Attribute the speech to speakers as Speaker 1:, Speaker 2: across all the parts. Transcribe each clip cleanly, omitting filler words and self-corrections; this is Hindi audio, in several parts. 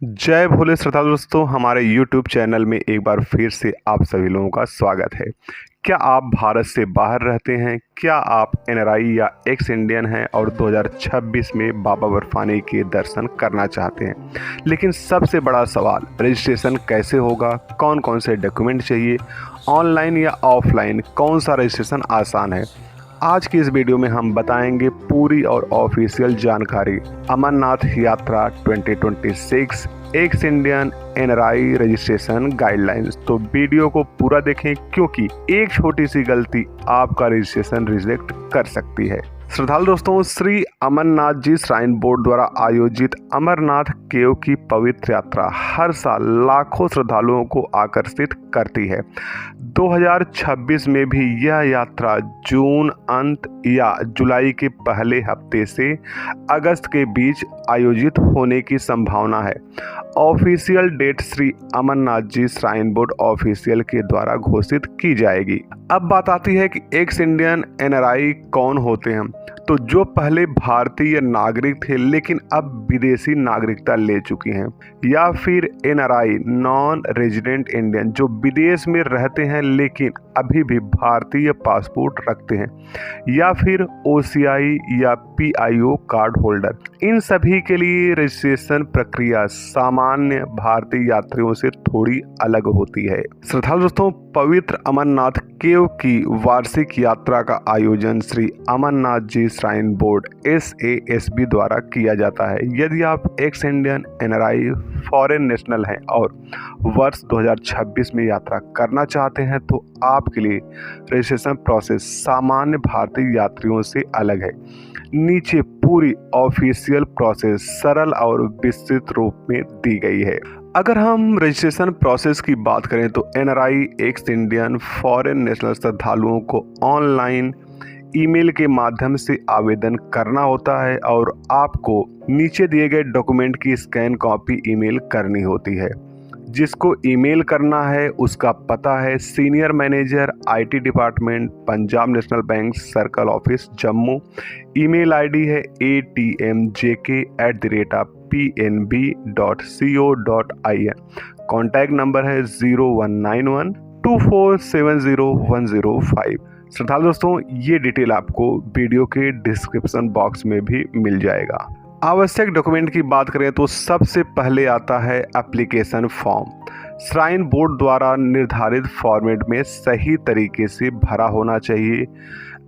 Speaker 1: जय भोले श्रोता दोस्तों, हमारे YouTube चैनल में एक बार फिर से आप सभी लोगों का स्वागत है। क्या आप भारत से बाहर रहते हैं? क्या आप एनआरआई या एक्स इंडियन हैं और 2026 में बाबा बर्फानी के दर्शन करना चाहते हैं? लेकिन सबसे बड़ा सवाल, रजिस्ट्रेशन कैसे होगा? कौन कौन से डॉक्यूमेंट चाहिए? ऑनलाइन या ऑफलाइन कौन सा रजिस्ट्रेशन आसान है? आज की इस वीडियो में हम बताएंगे पूरी और ऑफिशियल जानकारी अमरनाथ यात्रा 2026 x Indian NRI registration guidelines. तो वीडियो को पूरा देखें क्योंकि एक छोटी सी गलती आपका रजिस्ट्रेशन रिजेक्ट कर सकती है। श्रद्धालु दोस्तों, श्री अमरनाथ जी श्राइन बोर्ड द्वारा आयोजित अमरनाथ केव की पवित्र यात्रा हर साल लाखों श्रद्धालुओं को आकर्षित करती है। 2026 में भी यह यात्रा जून अंत या जुलाई के पहले हफ्ते से अगस्त के बीच आयोजित होने की संभावना है। Official date Shri Amarnath ji shrine board official के द्वारा घोषित की जाएगी। अब बात आती है कि एक्स इंडियन एनआरआई कौन होते हैं। तो जो पहले भारतीय नागरिक थे लेकिन अब विदेशी नागरिकता ले चुकी हैं, या फिर एनआरआई नॉन रेजिडेंट इंडियन जो विदेश में रहते हैं लेकिन अभी भी भारतीय पासपोर्ट रखते हैं, या फिर ओसीआई या पीआईओ कार्ड होल्डर। इन सभी के लिए रजिस्ट्रेशन प्रक्रिया सामान्य भारतीय यात्रियों से थोड़ी अलग होती है। श्रद्धालु दोस्तों, पवित्र अमरनाथ केव की वार्षिक यात्रा का आयोजन Shri Amarnath ji shrine board SASB द्वारा किया जाता है। यदि आप x Indian NRI foreign national हैं और वर्ष 2026 में यात्रा करना चाहते हैं तो आपके लिए रजिस्ट्रेशन प्रोसेस सामान्य भारतीय यात्रियों से अलग है। नीचे पूरी ऑफिशियल प्रोसेस सरल और विस्तृत रूप में दी गई है। अगर हम रजिस्ट्रेशन प्रोसेस की बात करें तो NRI x Indian foreign national श्रद्धालुओं को ऑनलाइन ईमेल के माध्यम से आवेदन करना होता है और आपको नीचे दिए गए डॉक्यूमेंट की स्कैन कॉपी ईमेल करनी होती है। जिसको ईमेल करना है उसका पता है senior manager IT department, Punjab national bank, circle office, Jammu. Email ID है atmjk@pnb.co.in। कॉन्टैक्ट नंबर है 01912470 श्रद्धालु दोस्तों, ये डिटेल आपको वीडियो के डिस्क्रिप्शन बॉक्स में भी मिल जाएगा। आवश्यक डॉक्यूमेंट की बात करें तो सबसे पहले आता है एप्लीकेशन फॉर्म। श्राइन बोर्ड द्वारा निर्धारित फॉर्मेट में सही तरीके से भरा होना चाहिए।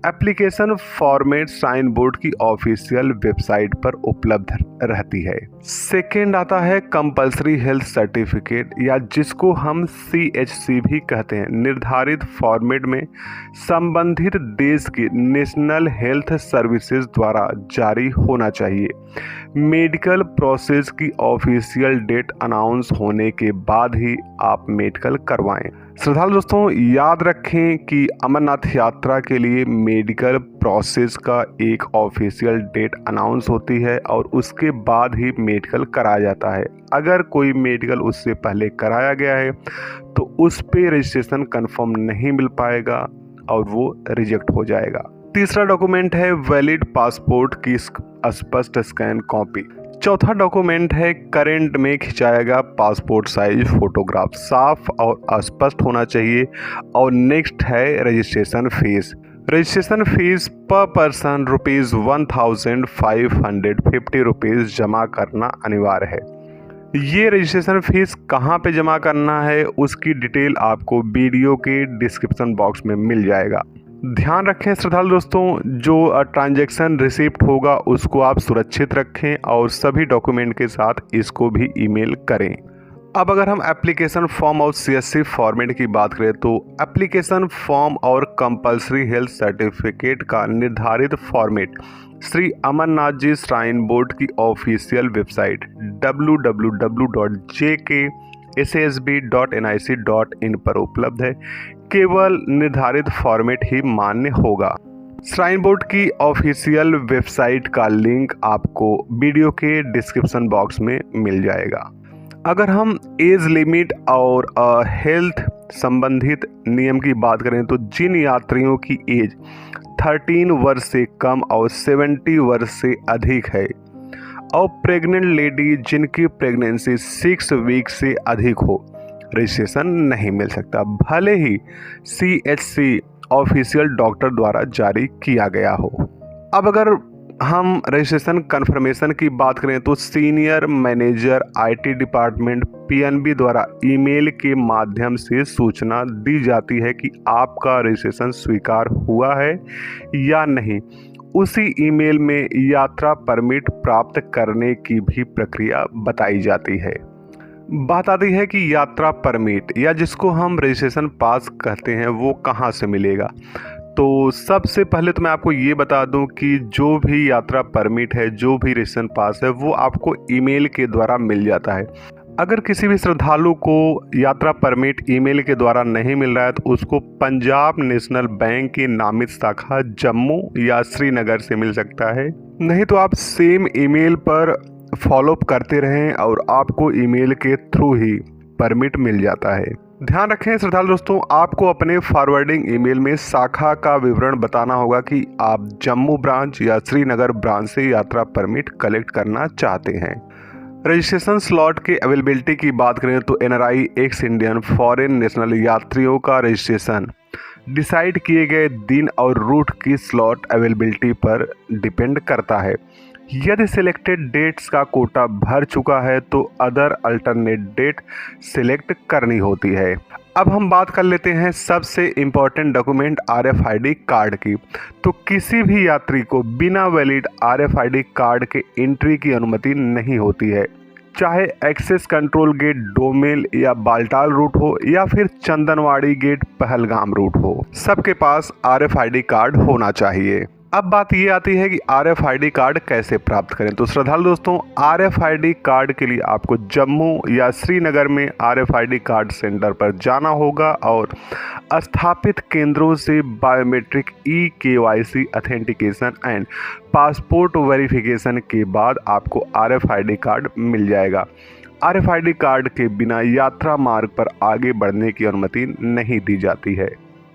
Speaker 1: एप्लीकेशन फॉर्मेट श्राइन बोर्ड की ऑफिशियल वेबसाइट पर उपलब्ध रहती है। सेकेंड आता है कंपल्सरी हेल्थ सर्टिफिकेट या जिसको हम CHC भी कहते हैं। निर्धारित फॉर्मेट में संबंधित देश की नेशनल हेल्थ सर्विसेज द्वारा जारी होना चाहिए। मेडिकल प्रोसेस की ऑफिशियल डेट अनाउंस होने के बाद ही आप मेडिकल करवाएं। श्रद्धालु दोस्तों, याद रखें कि अमरनाथ यात्रा के लिए मेडिकल प्रोसेस का एक ऑफिशियल डेट अनाउंस होती है और उसके बाद ही मेडिकल कराया जाता है। अगर कोई मेडिकल उससे पहले कराया गया है तो उस पे रजिस्ट्रेशन कंफर्म नहीं मिल पाएगा और वो रिजेक्ट हो जाएगा। तीसरा डॉक्यूमेंट है वैलिड पासपोर्ट की स्पष्ट स्कैन कॉपी। चौथा डॉक्यूमेंट है करंट में खिंचाया गया पासपोर्ट साइज फोटोग्राफ, साफ और स्पष्ट होना चाहिए। और नेक्स्ट है रजिस्ट्रेशन फीस। रजिस्ट्रेशन फीस पर पर्सन ₹1550 जमा करना अनिवार्य है। ये रजिस्ट्रेशन फीस कहाँ पे जमा करना है उसकी डिटेल आपको वीडियो के डिस्क्रिप्शन बॉक्स में मिल जाएगा। ध्यान रखें श्रद्धालु दोस्तों, जो ट्रांजैक्शन रिसिप्ट होगा उसको आप सुरक्षित रखें और सभी डॉक्यूमेंट के साथ इसको भी ईमेल करें। अब अगर हम एप्लीकेशन फॉर्म और CSC फॉर्मेट की बात करें तो एप्लीकेशन फॉर्म और कंपल्सरी हेल्थ सर्टिफिकेट का निर्धारित format Shri Amarnath ji shrine board की ऑफिशियल वेबसाइट www.jksasb.nic.in पर उपलब्ध है। केवल निर्धारित फॉर्मेट ही मान्य होगा। श्राइन बोर्ड की ऑफिशियल वेबसाइट का लिंक आपको वीडियो के डिस्क्रिप्शन बॉक्स में मिल जाएगा। अगर हम एज लिमिट और हेल्थ संबंधित नियम की बात करें तो जिन यात्रियों की एज 13 वर्ष से कम और 70 वर्ष से अधिक है और प्रेग्नेंट लेडी जिनकी प्रेगनेंसी 6 वीक से अधिक हो, रजिस्ट्रेशन नहीं मिल सकता, भले ही CHC ऑफिशियल डॉक्टर द्वारा जारी किया गया हो। अब अगर हम रजिस्ट्रेशन कन्फर्मेशन की बात करें तो senior manager IT department PNB द्वारा ईमेल के माध्यम से सूचना दी जाती है कि आपका रजिस्ट्रेशन स्वीकार हुआ है या नहीं। उसी ईमेल में यात्रा परमिट प्राप्त करने की भी प्रक्रिया बताई जाती है। बात आती है कि यात्रा परमिट या जिसको हम रजिस्ट्रेशन पास कहते हैं वो कहाँ से मिलेगा। तो सबसे पहले तो मैं आपको ये बता दूं कि जो भी यात्रा परमिट है, जो भी रजिस्ट्रेशन पास है, वो आपको ईमेल के द्वारा मिल जाता है। अगर किसी भी श्रद्धालु को यात्रा परमिट ईमेल के द्वारा नहीं मिल रहा है तो उसको पंजाब नेशनल बैंक की नामित शाखा जम्मू या श्रीनगर से मिल सकता है। नहीं तो आप सेम ईमेल पर फॉलोअप करते रहें और आपको ईमेल के थ्रू ही परमिट मिल जाता है। ध्यान रखें श्रद्धालु दोस्तों, आपको अपने फॉरवर्डिंग ईमेल में शाखा का विवरण बताना होगा कि आप जम्मू ब्रांच या श्रीनगर ब्रांच से यात्रा परमिट कलेक्ट करना चाहते हैं। रजिस्ट्रेशन स्लॉट के अवेलेबिलिटी की बात करें तो NRI x Indian foreign national यात्रियों का रजिस्ट्रेशन डिसाइड किए गए दिन और रूट की स्लॉट अवेलेबिलिटी पर डिपेंड करता है। यदि सिलेक्टेड डेट्स का कोटा भर चुका है तो अदर अल्टरनेट डेट सिलेक्ट करनी होती है। अब हम बात कर लेते हैं सबसे इम्पॉर्टेंट डॉक्यूमेंट RFID कार्ड की। तो किसी भी यात्री को बिना वैलिड RFID कार्ड के एंट्री की अनुमति नहीं होती है, चाहे एक्सेस कंट्रोल गेट डोमेल या बालटाल रूट हो या फिर चंदनवाड़ी गेट पहलगाम रूट हो, सबके पास RFID कार्ड होना चाहिए। अब बात ये आती है कि RFID कार्ड कैसे प्राप्त करें। तो श्रद्धालु दोस्तों, RFID कार्ड के लिए आपको जम्मू या श्रीनगर में RFID कार्ड सेंटर पर जाना होगा और स्थापित केंद्रों से biometric eKYC authentication and passport verification के बाद आपको RFID कार्ड मिल जाएगा। RFID कार्ड के बिना यात्रा मार्ग पर आगे बढ़ने की अनुमति नहीं दी जाती है।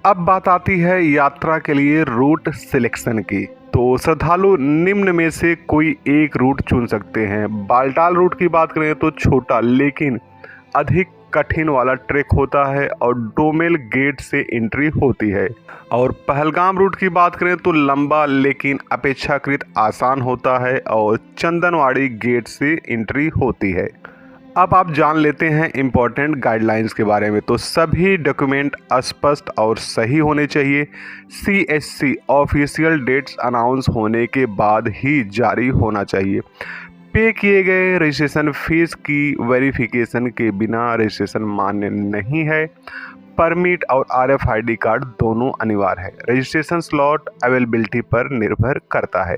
Speaker 1: अब बात आती है यात्रा के लिए रूट सिलेक्शन की। तो श्रद्धालु निम्न में से कोई एक रूट चुन सकते हैं। बालटाल रूट की बात करें तो छोटा लेकिन अधिक कठिन वाला ट्रैक होता है और डोमेल गेट से एंट्री होती है। और पहलगाम रूट की बात करें तो लंबा लेकिन अपेक्षाकृत आसान होता है और चंदनवाड़ी गेट से एंट्री होती है। अब आप जान लेते हैं इम्पॉर्टेंट गाइडलाइंस के बारे में। तो सभी डॉक्यूमेंट स्पष्ट और सही होने चाहिए। CHC ऑफिशियल डेट्स अनाउंस होने के बाद ही जारी होना चाहिए। पे किए गए रजिस्ट्रेशन फीस की वेरिफिकेशन के बिना रजिस्ट्रेशन मान्य नहीं है। परमिट और RFID कार्ड दोनों अनिवार्य है। रजिस्ट्रेशन स्लॉट अवेलेबिलिटी पर निर्भर करता है।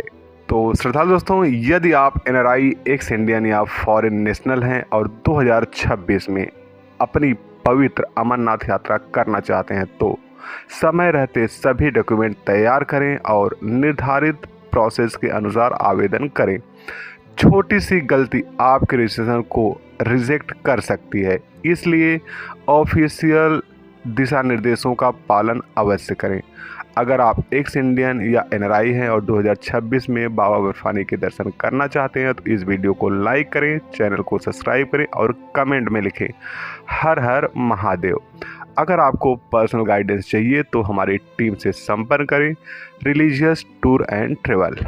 Speaker 1: तो श्रद्धालु दोस्तों, यदि आप NRI एक्स इंडियन या फॉरेन नेशनल हैं और 2026 में अपनी पवित्र अमरनाथ यात्रा करना चाहते हैं तो समय रहते सभी डॉक्यूमेंट तैयार करें और निर्धारित प्रोसेस के अनुसार आवेदन करें। छोटी सी गलती आपके रजिस्ट्रेशन को रिजेक्ट कर सकती है, इसलिए ऑफिशियल दिशा निर्देशों का पालन अवश्य करें। अगर आप एक्स इंडियन या NRI हैं और 2026 में बाबा बर्फानी के दर्शन करना चाहते हैं तो इस वीडियो को लाइक करें, चैनल को सब्सक्राइब करें और कमेंट में लिखें हर हर महादेव। अगर आपको पर्सनल गाइडेंस चाहिए तो हमारी टीम से संपर्क करें। Religious tour and travel.